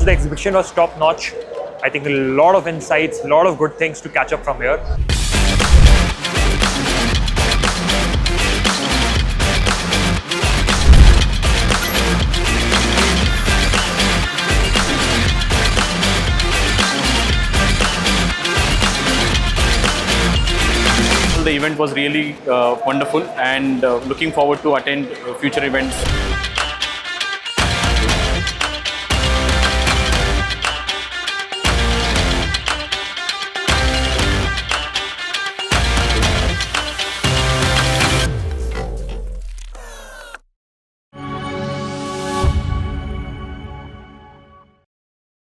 the exhibition was top notch. I think a lot of insights, a lot of good things to catch up from here. The event was really wonderful, and looking forward to attend future events.